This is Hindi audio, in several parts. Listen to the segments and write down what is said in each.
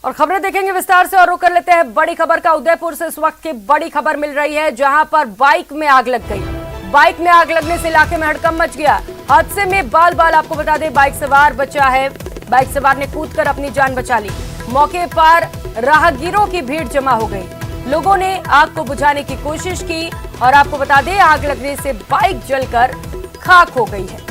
और खबरें देखेंगे विस्तार से और रुक कर लेते हैं बड़ी खबर का। उदयपुर से इस वक्त की बड़ी खबर मिल रही है, जहां पर बाइक में आग लग गई। बाइक में आग लगने से इलाके में हड़कंप मच गया। हादसे में बाल बाल आपको बता दें बाइक सवार बचा है। बाइक सवार ने कूदकर अपनी जान बचा ली। मौके पर राहगीरों की भीड़ जमा हो गई। लोगों ने आग को बुझाने की कोशिश की और आपको बता दें आग लगने से बाइक जलकर खाक हो गई है।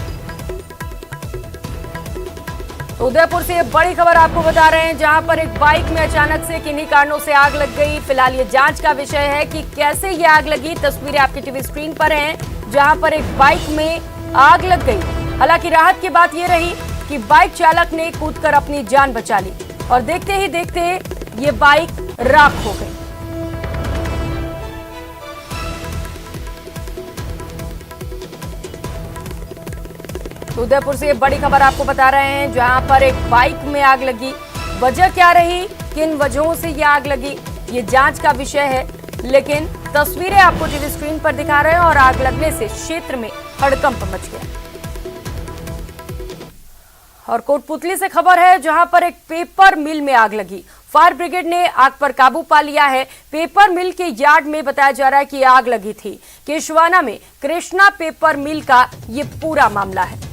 तो उदयपुर से ये बड़ी खबर आपको बता रहे हैं, जहां पर एक बाइक में अचानक से किन्हीं कारणों से आग लग गई। फिलहाल ये जांच का विषय है कि कैसे ये आग लगी। तस्वीरें आपकी टीवी स्क्रीन पर हैं, जहां पर एक बाइक में आग लग गई। हालांकि राहत की बात ये रही कि बाइक चालक ने कूदकर अपनी जान बचा ली और देखते ही देखते ये बाइक राख हो गई। तो उदयपुर से ये बड़ी खबर आपको बता रहे हैं, जहां पर एक बाइक में आग लगी। वजह क्या रही, किन वजहों से ये आग लगी, ये जांच का विषय है। लेकिन तस्वीरें आपको टीवी स्क्रीन पर दिखा रहे हैं और आग लगने से क्षेत्र में हड़कंप मच गया। और कोटपुतली से खबर है, जहां पर एक पेपर मिल में आग लगी। फायर ब्रिगेड ने आग पर काबू पा लिया है। पेपर मिल के यार्ड में बताया जा रहा है कि आग लगी थी। केशवाना में कृष्णा पेपर मिल का ये पूरा मामला है।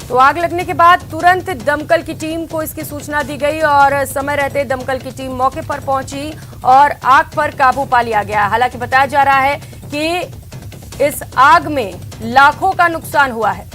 तो आग लगने के बाद तुरंत दमकल की टीम को इसकी सूचना दी गई और समय रहते दमकल की टीम मौके पर पहुंची और आग पर काबू पा लिया गया। हालांकि बताया जा रहा है कि इस आग में लाखों का नुकसान हुआ है।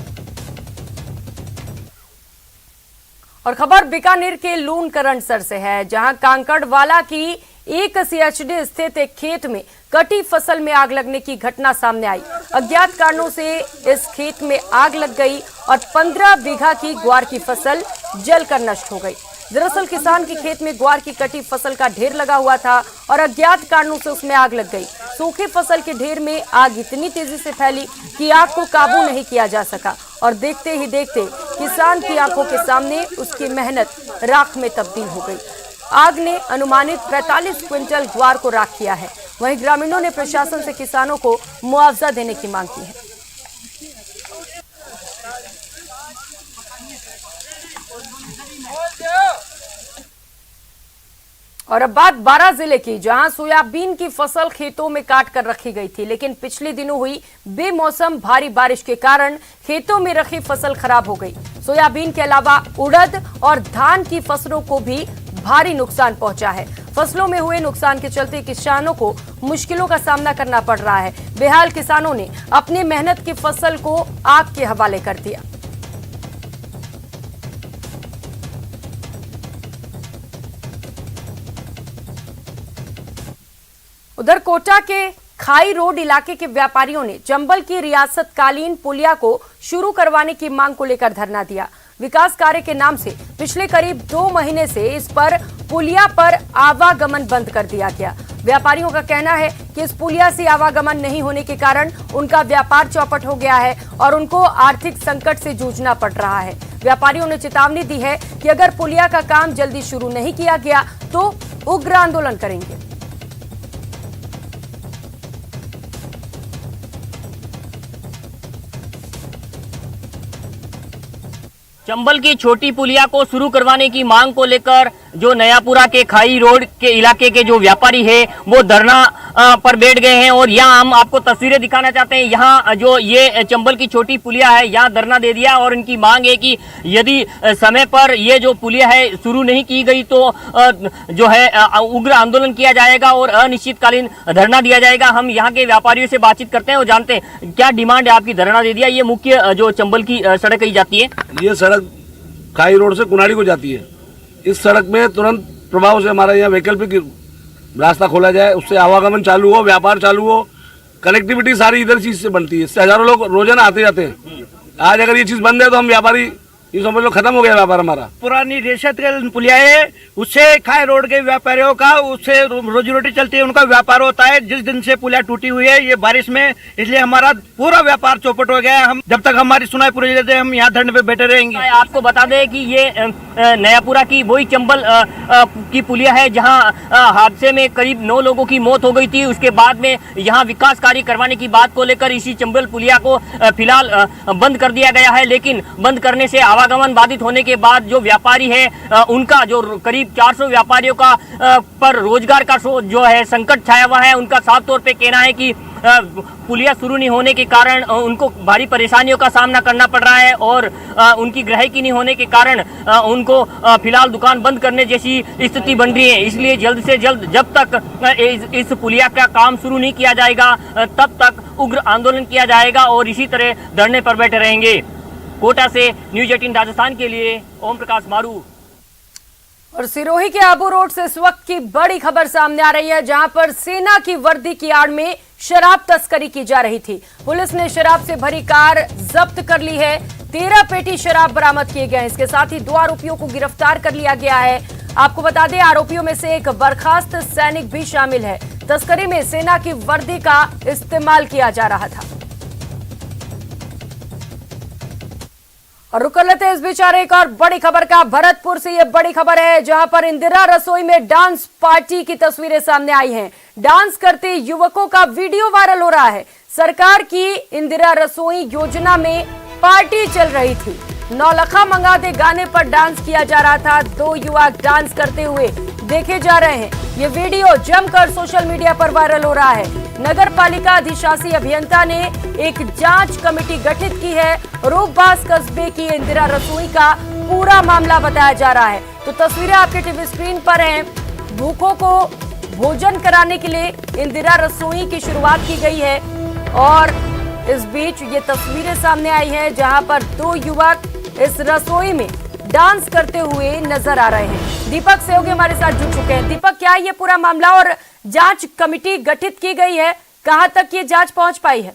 और खबर बीकानेर के लूणकरणसर से है, जहां कांकड़वाला की एक सीएचडी स्थित एक खेत में कटी फसल में आग लगने की घटना सामने आई। अज्ञात कारणों से इस खेत में आग लग गई और 15 बीघा की ग्वार की फसल जलकर नष्ट हो गई। दरअसल किसान के खेत में ग्वार की कटी फसल का ढेर लगा हुआ था और अज्ञात कारणों से उसमें आग लग गई। सूखी फसल के ढेर में आग इतनी तेजी से फैली कि आग को काबू नहीं किया जा सका और देखते ही देखते किसान की आंखों के सामने उसकी मेहनत राख में तब्दील हो गई। आग ने अनुमानित 45 क्विंटल ग्वार को राख किया है। वहीं ग्रामीणों ने प्रशासन से किसानों को मुआवजा देने की मांग की है। और अब बात बारां जिले की, जहां सोयाबीन की फसल खेतों में काट कर रखी गई थी, लेकिन पिछले दिनों हुई बेमौसम भारी बारिश के कारण खेतों में रखी फसल खराब हो गई। सोयाबीन के अलावा उड़द और धान की फसलों को भी भारी नुकसान पहुंचा है। फसलों में हुए नुकसान के चलते किसानों को मुश्किलों का सामना करना पड़ रहा है। बेहाल किसानों ने अपनी मेहनत की फसल को आग के हवाले कर दिया। उधर कोटा के खाई रोड इलाके के व्यापारियों ने चंबल की रियासतकालीन पुलिया को शुरू करवाने की मांग को लेकर धरना दिया। विकास कार्य के नाम से पिछले करीब 2 महीने से इस पर पुलिया पर आवागमन बंद कर दिया गया। व्यापारियों का कहना है कि इस पुलिया से आवागमन नहीं होने के कारण उनका व्यापार चौपट हो गया है और उनको आर्थिक संकट से जूझना पड़ रहा है। व्यापारियों ने चेतावनी दी है कि अगर पुलिया का काम जल्दी शुरू नहीं किया गया तो उग्र आंदोलन करेंगे। चंबल की छोटी पुलिया को शुरू करवाने की मांग को लेकर जो नयापुरा के खाई रोड के इलाके के जो व्यापारी है वो धरना पर बैठ गए हैं। और यहाँ हम आपको तस्वीरें दिखाना चाहते हैं। यहाँ जो ये चंबल की छोटी पुलिया है, यहाँ धरना दे दिया और इनकी मांग है कि यदि समय पर ये जो पुलिया है शुरू नहीं की गई तो जो है उग्र आंदोलन किया जाएगा और अनिश्चितकालीन धरना दिया जाएगा। हम यहाँ के व्यापारियों से बातचीत करते हैं और जानते हैं क्या डिमांड है आपकी। धरना दे दिया, ये मुख्य जो चंबल की सड़क कही जाती है, ये सड़क खाई रोड से कुनाड़ी को जाती है। इस सड़क में तुरंत प्रभाव से हमारा यहाँ वैकल्पिक रास्ता खोला जाए, उससे आवागमन चालू हो, व्यापार चालू हो, कनेक्टिविटी सारी इधर चीज से बनती है। इससे हजारों लोग रोजाना आते जाते हैं। आज अगर ये चीज बंद है तो हम व्यापारी ये समझ लो खत्म हो गया व्यापार हमारा। पुरानी रियासत पुलिया है, उससे खाई रोड के व्यापारियों का उससे रोजी रोटी चलती है, उनका व्यापार होता है। जिस दिन से पुलिया टूटी हुई है ये बारिश में, इसलिए हमारा पूरा व्यापार चौपट हो गया है। हम जब तक हमारी सुनाई पूरी जाते हम यहाँ धरने पे बैठे रहेंगे। आपको बता दें कि ये नयापुरा की वही चंबल की पुलिया है जहाँ हादसे में करीब 9 लोगों की मौत हो गई थी। उसके बाद में यहाँ विकास कार्य करवाने की बात को लेकर इसी चंबल पुलिया को फिलहाल बंद कर दिया गया है, लेकिन बंद करने से आवागमन बाधित होने के बाद जो व्यापारी है उनका जो करीब 400 व्यापारियों का पर रोजगार का जो है संकट छाया हुआ है। उनका साफ तौर पे कहना है कि पुलिया शुरू नहीं होने के कारण उनको भारी परेशानियों का सामना करना पड़ रहा है और उनकी ग्राहकी नहीं होने के कारण उनको फिलहाल दुकान बंद करने जैसी स्थिति बन रही है। इसलिए जल्द से जल्द जब तक इस पुलिया का काम शुरू नहीं किया जाएगा तब तक उग्र आंदोलन किया जाएगा और इसी तरह धरने पर बैठे रहेंगे। कोटा से न्यूज 18 राजस्थान के लिए ओम प्रकाश मारू। और सिरोही के आबू रोड से इस वक्त की बड़ी खबर सामने आ रही है, जहां पर सेना की वर्दी की आड़ में शराब तस्करी की जा रही थी। पुलिस ने शराब से भरी कार जब्त कर ली है। 13 पेटी शराब बरामद किए गए। इसके साथ ही 2 आरोपियों को गिरफ्तार कर लिया गया है। आपको बता दें, आरोपियों में से एक बर्खास्त सैनिक भी शामिल है। तस्करी में सेना की वर्दी का इस्तेमाल किया जा रहा था। और रुक लेते हैं इस बीच आ रही एक और बड़ी खबर का। भरतपुर से ये बड़ी खबर है, जहां पर इंदिरा रसोई में डांस पार्टी की तस्वीरें सामने आई हैं। डांस करते युवकों का वीडियो वायरल हो रहा है। सरकार की इंदिरा रसोई योजना में पार्टी चल रही थी। नौलखा मंगा दे गाने पर डांस किया जा रहा था। 2 युवक डांस करते हुए देखे जा रहे हैं। ये वीडियो जमकर सोशल मीडिया पर वायरल हो रहा है। नगर पालिका अधिशासी अभियंता ने एक जांच कमेटी गठित की है। रूपबास कस्बे की इंदिरा रसोई का पूरा मामला बताया जा रहा है। तो तस्वीरें आपके टीवी स्क्रीन पर हैं। भूखों को भोजन कराने के लिए इंदिरा रसोई की शुरुआत की गई है और इस बीच ये तस्वीरें सामने आई हैं, जहां पर 2 युवक इस रसोई में डांस करते हुए नजर आ रहे हैं। दीपक सहयोगी हमारे साथ जुड़ चुके हैं। दीपक, क्या ये पूरा मामला और जांच कमेटी गठित की गई है, कहां तक ये जांच पहुंच पाई है?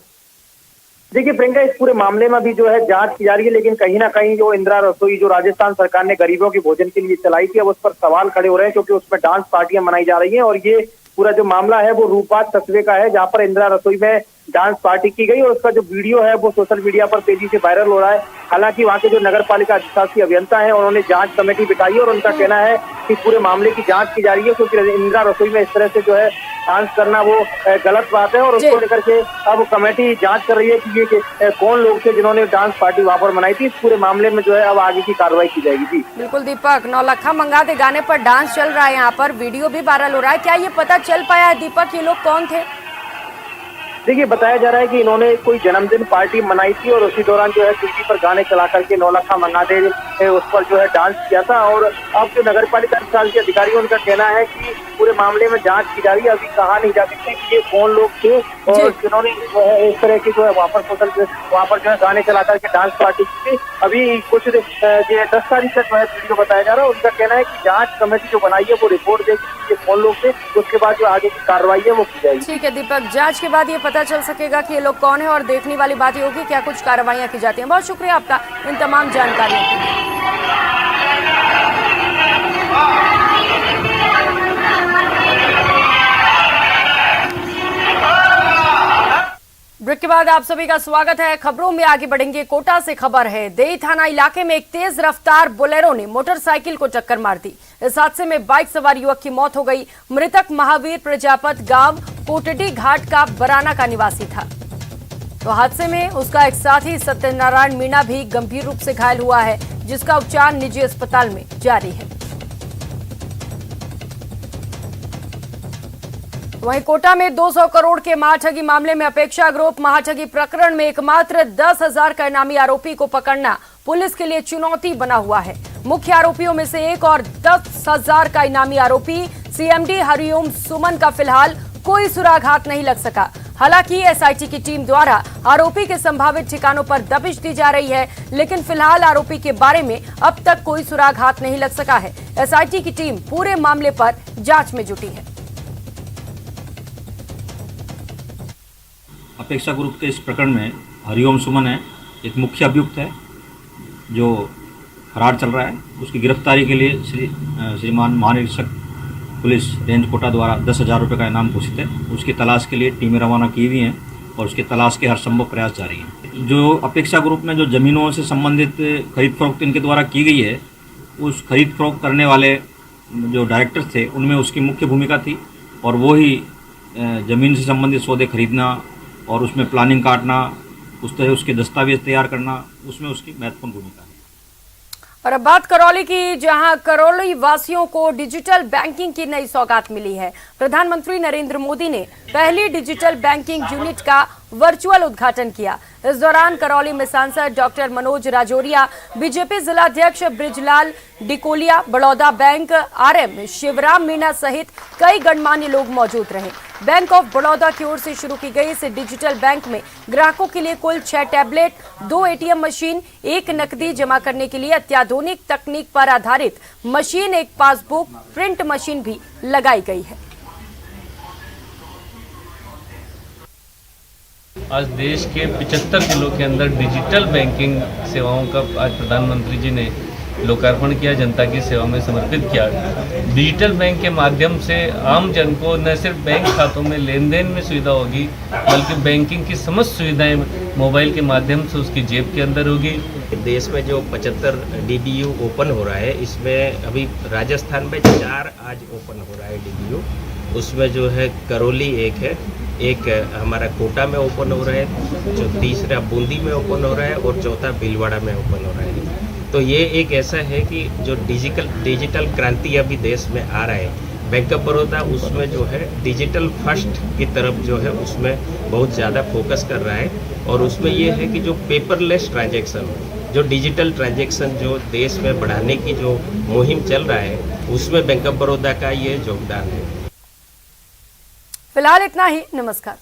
देखिए प्रियंका, इस पूरे मामले में भी जो है जांच की जा रही है, लेकिन कहीं ना कहीं जो इंदिरा रसोई जो राजस्थान सरकार ने गरीबों के भोजन के लिए चलाई थी, अब उस पर सवाल खड़े हो रहे हैं, क्योंकि उसमें डांस पार्टियां मनाई जा रही हैं। और ये पूरा जो मामला है वो रूपबास कस्बे का है, जहां पर इंदिरा रसोई में डांस पार्टी की गई और उसका जो वीडियो है वो सोशल मीडिया पर तेजी से वायरल हो रहा है। हालांकि वहां के जो नगर पालिका अधिशासी अभियंता है, उन्होंने जांच कमेटी बिठाई और उनका कहना है कि पूरे मामले की जांच की जा रही है, क्योंकि इंदिरा रसोई में इस तरह से जो है डांस करना वो गलत बात है। और उसको लेकर के अब कमेटी जांच कर रही है कि ये कौन लोग थे जिन्होंने डांस पार्टी वहां पर मनाई थी। इस पूरे मामले में जो है अब आगे की कार्रवाई की जाएगी। जी बिल्कुल दीपक, नौलखा मंगा दे गाने पर डांस चल रहा है, यहाँ पर वीडियो भी वायरल हो रहा है। क्या ये पता चल पाया है दीपक, ये लोग कौन थे? देखिए, बताया जा रहा है कि इन्होंने कोई जन्मदिन पार्टी मनाई थी और उसी दौरान जो है टीवी पर गाने चला करके नौलखा मंगा दे उस पर जो है डांस किया था। और अब जो नगर पालिका के अधिकारी उनका कहना है कि पूरे मामले में जांच की जा रही है। अभी कहा नहीं जा सकते कि ये कौन लोग थे और जिन्होंने इस तरह की जो है वहाँ पर जो है गाने चला करके डांस पार्टी की थी। अभी कुछ 10 तारीख तक जो है वीडियो बताया जा रहा है। उनका कहना है कि जांच कमेटी जो बनाई है वो रिपोर्ट देगी कि ये कौन लोग थे, उसके बाद जो आगे की कार्रवाई है वो की जाएगी। ठीक है दीपक, जांच के बाद ये पता चल सकेगा कि ये लोग कौन है और देखने वाली बात ये होगी क्या कुछ कार्रवाइयां की जाती हैं। बहुत शुक्रिया आपका इन तमाम जानकारियों के लिए। ब्रेक के बाद आप सभी का स्वागत है। खबरों में आगे बढ़ेंगे। कोटा से खबर है, देई थाना इलाके में एक तेज रफ्तार बोलेरो ने मोटरसाइकिल को टक्कर मार दी। इस हादसे में बाइक सवार युवक की मौत हो गई। मृतक महावीर प्रजापत गांव कोटडी घाट का बराना का निवासी था। तो हादसे में उसका एक साथी सत्यनारायण मीणा भी गंभीर रूप से घायल हुआ है, जिसका उपचार निजी अस्पताल में जारी है। वहीं कोटा में 200 करोड़ के महाठगी मामले में अपेक्षा ग्रुप महाठगी प्रकरण में एकमात्र 10,000 का इनामी आरोपी को पकड़ना पुलिस के लिए चुनौती बना हुआ है। मुख्य आरोपियों में से एक और 10,000 का इनामी आरोपी सीएमडी हरिओम सुमन का फिलहाल कोई सुराग हाथ नहीं लग सका। हालांकि एसआईटी की टीम द्वारा आरोपी के संभावित ठिकानों पर दबिश दी जा रही है, लेकिन फिलहाल आरोपी के बारे में अब तक कोई सुराग हाथ नहीं लग सका है। एसआईटी की टीम पूरे मामले पर जांच में जुटी है। अपेक्षा ग्रुप के इस प्रकरण में हरिओम सुमन है, एक मुख्य अभियुक्त है जो फरार चल रहा है। उसकी गिरफ्तारी के लिए श्रीमान महानिरीक्षक पुलिस रेंज कोटा द्वारा 10,000 रुपये का इनाम घोषित है। उसकी तलाश के लिए टीमें रवाना की हुई हैं और उसकी तलाश के हर संभव प्रयास जारी हैं। जो अपेक्षा ग्रुप में जो ज़मीनों से संबंधित खरीद फरोख्त इनके द्वारा की गई है, उस खरीद फरोख्त करने वाले जो डायरेक्टर थे उनमें उसकी मुख्य भूमिका थी और वो ही ज़मीन से संबंधित सौदे खरीदना और उसमें प्लानिंग काटना, उस तरह उसके दस्तावेज तैयार करना, उसमें उसकी महत्वपूर्ण भूमिका है। और अब बात करौली की, जहां करौली वासियों को डिजिटल बैंकिंग की नई सौगात मिली है। प्रधानमंत्री नरेंद्र मोदी ने पहली डिजिटल बैंकिंग यूनिट का वर्चुअल उद्घाटन किया। इस दौरान करौली में सांसद डॉक्टर मनोज राजौरिया, बीजेपी जिलाध्यक्ष ब्रिजलाल डिकोलिया, बड़ौदा बैंक आरएम शिवराम मीणा सहित कई गणमान्य लोग मौजूद रहे। बैंक ऑफ बड़ौदा की ओर से शुरू की गई इस डिजिटल बैंक में ग्राहकों के लिए कुल 6 टैबलेट, 2 एटीएम मशीन, 1 नकदी जमा करने के लिए अत्याधुनिक तकनीक पर आधारित मशीन, 1 पासबुक प्रिंट मशीन भी लगाई गई है। आज देश के 75 जिलों के अंदर डिजिटल बैंकिंग सेवाओं का आज प्रधानमंत्री जी ने लोकार्पण किया, जनता की सेवा में समर्पित किया। डिजिटल बैंक के माध्यम से आम जन को न सिर्फ बैंक खातों में लेन देन में सुविधा होगी, बल्कि बैंकिंग की समस्त सुविधाएं मोबाइल के माध्यम से उसकी जेब के अंदर होगी। देश में जो 75 DBU ओपन हो रहा है, इसमें अभी राजस्थान में 4 आज ओपन हो रहा है DBU। उसमें जो है करौली एक है, एक हमारा कोटा में ओपन हो रहा है, जो तीसरा बूंदी में ओपन हो रहा है और चौथा भीलवाड़ा में ओपन हो रहा है। तो ये एक ऐसा है कि जो डिजिटल क्रांति अभी देश में आ रहा है, बैंक ऑफ बड़ौदा उसमें जो है डिजिटल फर्स्ट की तरफ जो है उसमें बहुत ज़्यादा फोकस कर रहा है। और उसमें ये है कि जो पेपरलेस ट्रांजैक्शन, जो डिजिटल ट्रांजैक्शन जो देश में बढ़ाने की जो मुहिम चल रहा है, उसमें बैंक ऑफ बड़ौदा का ये योगदान है। फिलहाल इतना ही, नमस्कार।